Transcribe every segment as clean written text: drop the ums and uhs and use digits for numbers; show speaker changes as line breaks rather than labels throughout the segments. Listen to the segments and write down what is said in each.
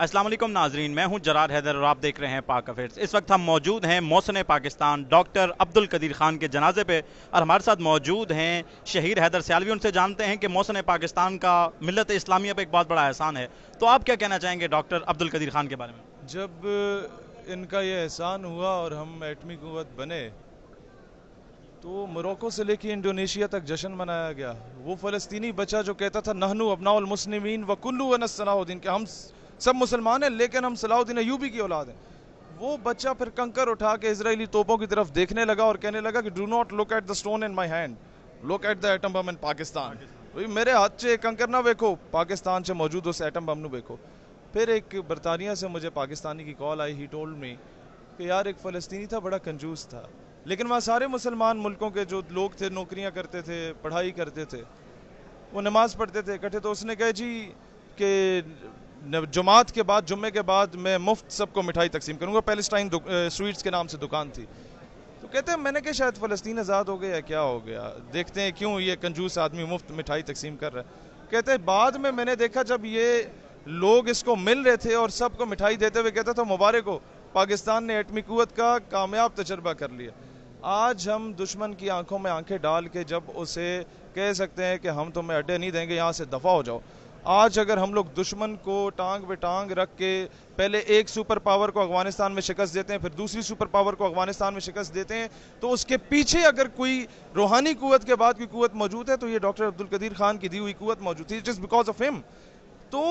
अस्सलाम वालेकुम नाजरीन, मैं हूं जरार हैदर और आप देख रहे हैं पाक अफेयर्स। इस वक्त हम मौजूद हैं मोहसिन पाकिस्तान डॉक्टर अब्दुल कदीर खान के जनाजे पे और हमारे साथ मौजूद हैं शहीद हैदर सियालवी। उनसे जानते हैं कि मोहसिन पाकिस्तान का मिल्लत इस्लामिया पे एक बहुत बड़ा एहसान है। तो आप क्या कहना चाहेंगे डॉक्टर अब्दुल कदीर खान के बारे में?
जब इनका ये एहसान हुआ और हम एटमी कुव्वत बने तो मोरक्को से लेके इंडोनेशिया तक जश्न मनाया गया। वो फ़लस्तीनी बच्चा जो कहता था नहनु अब्नाउल मुस्लिमीन व कुल्लु वनस सलाहुद्दीन, के हम सब मुसलमान हैं लेकिन हम सलाहुद्दीन अय्यूबी की औलाद हैं, वो बच्चा फिर कंकर उठा के इजरायली तोपों की तरफ देखने लगा और कहने लगा कि do not look at the stone in my hand, look at the atom bomb in Pakistan. मेरे हाथ से कंकर ना देखो, पाकिस्तान से मौजूद उस एटम बम ਨੂੰ देखो। फिर एक बरतानिया से मुझे पाकिस्तानी की call I, he told me कि यार एक फ़लस्तीनी था, बड़ा कंजूस था, लेकिन वहाँ सारे मुसलमान मुल्कों के जो लोग थे, नौकरियाँ करते थे, पढ़ाई करते थे, वो नमाज़ पढ़ते थे इकट्ठे। तो उसने कहा जी कि जुमात के बाद, जुम्मे के बाद मैं मुफ्त सबको मिठाई तकसीम करूँगा। पैलेस्टाइन स्वीट्स के नाम से दुकान थी। तो कहते हैं मैंने कहा शायद फ़लस्तीन आज़ाद हो गया, क्या हो गया, देखते हैं क्यों ये कंजूस आदमी मुफ्त मिठाई तकसीम कर रहा है। कहते हैं बाद में मैंने देखा जब ये लोग इसको मिल रहे थे और सबको मिठाई देते हुए कहता था मुबारक हो, पाकिस्तान ने एटमी कुव्वत का कामयाब तजर्बा कर लिया। आज हम दुश्मन की आंखों में आंखें डाल के जब उसे कह सकते हैं कि हम तुम्हें अड्डे नहीं देंगे, यहाँ से दफ़ा हो जाओ। आज अगर हम लोग दुश्मन को टांग पे टांग रख के पहले एक सुपर पावर को अफगानिस्तान में शिकस्त देते हैं, फिर दूसरी सुपर पावर को अफगानिस्तान में शिकस्त देते हैं, तो उसके पीछे अगर कोई रूहानी कुव्वत के बाद कोई कुव्वत मौजूद है तो ये डॉक्टर अब्दुल कदीर खान की दी हुई कुव्वत मौजूद थी। It is because of him. तो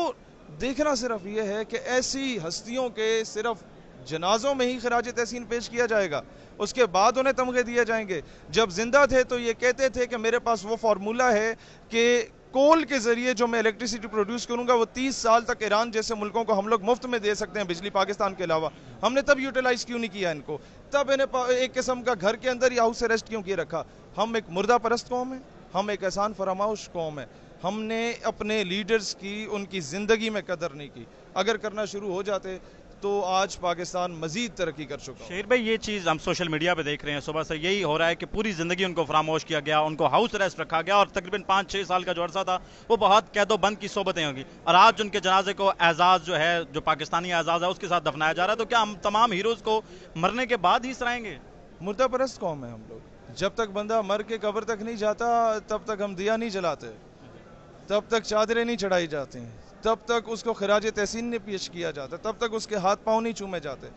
देखना सिर्फ ये है कि ऐसी हस्तियों के सिर्फ जनाजों में ही खराज तहसीन पेश किया जाएगा, उसके बाद उन्हें तमगे दिए जाएंगे। जब जिंदा थे तो ये कहते थे कि मेरे पास वो फार्मूला है कि कोल के जरिए जो मैं इलेक्ट्रिसिटी प्रोड्यूस करूंगा वो 30 साल तक ईरान जैसे मुल्कों को हम लोग मुफ्त में दे सकते हैं बिजली, पाकिस्तान के अलावा। हमने तब यूटिलाइज क्यों नहीं किया इनको, तब इन्हें एक किस्म का घर के अंदर ही हाउस अरेस्ट क्यों किए रखा। हम एक मुर्दा परस्त कौम है, हम एक एहसान फरामोश कौम है। हमने अपने लीडर्स की, उनकी ज़िंदगी में कदर नहीं की। अगर करना शुरू हो जाते तो आज पाकिस्तान मजीद तरक्की कर चुका।
शेर भाई, ये चीज़ हम सोशल मीडिया पे देख रहे हैं, सुबह से यही हो रहा है कि पूरी ज़िंदगी उनको फरामोश किया गया, उनको हाउस अरेस्ट रखा गया और तकरीबन 5-6 साल का जो अरसा था वो बहुत कैदो बंद की सोबतें होंगी। और आज उनके जनाजे को एजाज़ जो है, जो पाकिस्तानी एजाज़ है, उसके साथ दफनाया जा रहा है। तो क्या हम तमाम हीरोज़ को मरने के बाद ही सराएंगे?
मुर्दा परस्त कौम है हम लोग। जब तक बंदा मर के कब्र तक नहीं जाता तब तक हम दिया नहीं जलाते, तब तक चादरें नहीं चढ़ाई जाती, तब तक उसको खराज तहसीन नहीं पेश किया जाता, तब तक उसके हाथ पाँव नहीं चूमे जाते।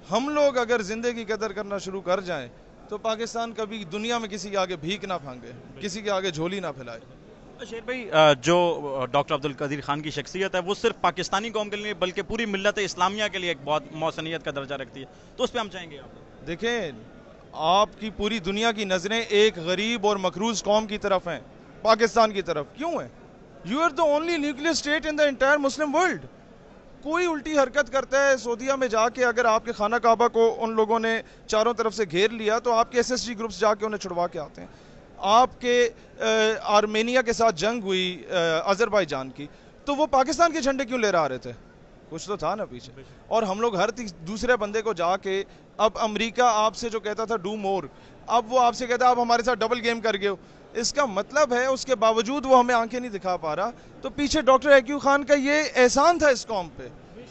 हम लोग अगर ज़िंदगी की कदर करना शुरू कर जाएं तो पाकिस्तान कभी दुनिया में किसी के आगे भीख ना फांगे, किसी के आगे झोली ना फैलाए।
शेर भाई, जो डॉक्टर अब्दुल कदीर खान की शख्सियत है वो सिर्फ पाकिस्तानी कौम के लिए बल्कि पूरी मिल्लत इस्लामिया के लिए एक बहुत मौसनियत का दर्जा रखती है, तो उस पर हम चाहेंगे आप
देखें, आपकी पूरी दुनिया की नज़रें एक गरीब और मकरूज कौम की तरफ हैं, पाकिस्तान की तरफ क्यों है? You are the only nuclear state in the entire Muslim world. कोई उल्टी हरकत करता है सऊदीया में जाके, अगर आपके खाना काबा को उन लोगों ने चारों तरफ से घेर लिया तो आपके एसएसजी ग्रुप्स जाके उन्हें छुड़वा के आते हैं। आपके आर्मेनिया के साथ जंग हुई अजरबैजान की, तो वो पाकिस्तान के झंडे क्यों ले रहे थे? कुछ तो था ना पीछे। और हम लोग हर दूसरे बंदे को जाके, अब अमेरिका आपसे जो कहता था डू मोर, अब वो आपसे कहता है आप हमारे साथ डबल गेम कर गए हो। इसका मतलब है उसके बावजूद वो हमें आंखें नहीं दिखा पा रहा, तो पीछे डॉक्टर एक्यू खान का ये एहसान था इस कौम पे।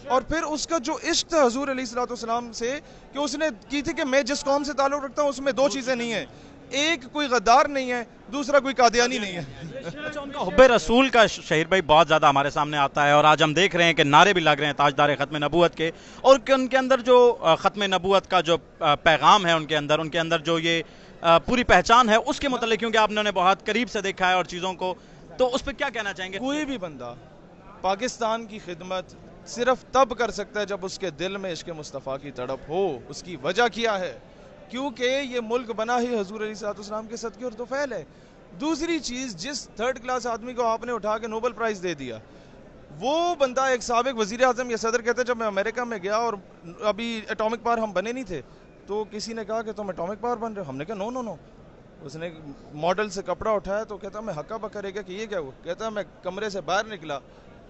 और फिर उसका जो इश्क था हजूर अलैहिस्सलाम से कि उसने की थी कि मैं जिस कौम से ताल्लुक़ रखता हूँ उसमें दो चीज़ें नहीं है, एक कोई गद्दार नहीं है, दूसरा कोई कादियानी नहीं है।
अच्छा, उनका हुब्बे रसूल का शहीर भाई बहुत ज़्यादा हमारे सामने आता है और आज हम देख रहे हैं कि नारे भी लग रहे हैं ताजदार ख़त्म नबूवत के, और उनके अंदर जो ख़त्म नबूवत का जो पैगाम है, उनके अंदर जो ये पूरी पहचान है उसके मतलब, क्योंकि आपने उन्हें बहुत करीब से देखा है और चीज़ों को, तो उस पर क्या कहना चाहेंगे?
कोई भी बंदा पाकिस्तान की खिदमत सिर्फ तब कर सकता है जब उसके दिल में इश्क मुस्तफ़ा की तड़प हो। उसकी वजह क्या है? क्योंकि ये मुल्क बना ही हजूर अलैहिस्सलाम के सदक़े और तोफ़ैल है। दूसरी चीज़, जिस थर्ड क्लास आदमी को आपने उठा के नोबल प्राइज़ दे दिया, वो बंदा एक साबिक वज़ीर आज़म या सदर कहते, जब मैं अमेरिका में गया और अभी एटॉमिक पावर हम बने नहीं थे, तो किसी ने कहा कि तुम एटॉमिक पावर बन रहे हो। हमने कहा नो नो नो। उसने मॉडल से कपड़ा उठाया तो कहता मैं हक्का बक्का रह गया कि ये क्या हुआ। कहता मैं कमरे से बाहर निकला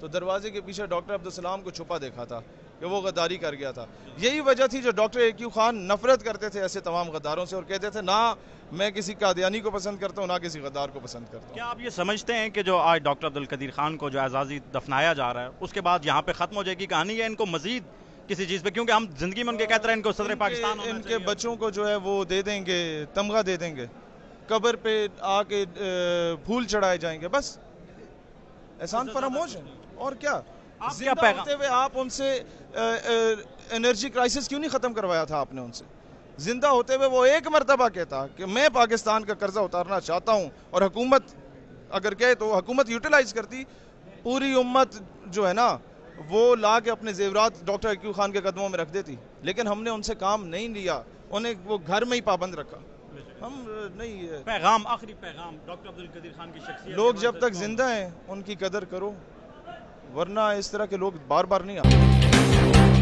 तो दरवाजे के पीछे डॉक्टर अब्दुल सलाम को छुपा देखा था, کہ وہ غداری کر گیا تھا. یہی وجہ تھی جو ڈاکٹر ایکیو خان نفرت کرتے تھے ایسے تمام غداروں سے اور کہتے تھے نہ میں کسی قادیانی کو پسند کرتا ہوں نہ کسی غدار کو پسند کرتا ہوں.
کیا آپ یہ سمجھتے ہیں کہ جو آج ڈاکٹر عبدالقدیر خان کو جو اعزازی دفنایا جا رہا ہے اس کے بعد یہاں پہ ختم ہو جائے گی کہانی یا ان کو مزید کسی چیز پہ, کیونکہ ہم زندگی میں ان کے کہتے رہے ان کو صدر پاکستان ہونا
ان کے
چاہیے.
بچوں کو جو ہے وہ دے دیں گے, تمغہ دے دیں گے, قبر پہ آ کے پھول چڑھائے جائیں گے, بس احسان فراموش ہے. اور کیا زندہ ہوتے ہوئے آپ ان سے انرجی کرائسس کیوں نہیں ختم کروایا تھا آپ نے ان سے؟ زندہ ہوتے ہوئے وہ ایک مرتبہ کہتا کہ میں پاکستان کا قرضہ اتارنا چاہتا ہوں, اور حکومت اگر کہے تو حکومت یوٹیلائز کرتی, پوری امت جو ہے نا وہ لا کے اپنے زیورات ڈاکٹر ایکیو خان کے قدموں میں رکھ دیتی. لیکن ہم نے ان سے کام نہیں لیا, انہیں وہ گھر میں ہی پابند رکھا. ہم نہیں,
پیغام, آخری پیغام ڈاکٹر عبدالقدیر خان کی شخصیت,
لوگ جب تک زندہ ہیں ان کی قدر کرو, ورنہ اس طرح کے لوگ بار بار نہیں آتے.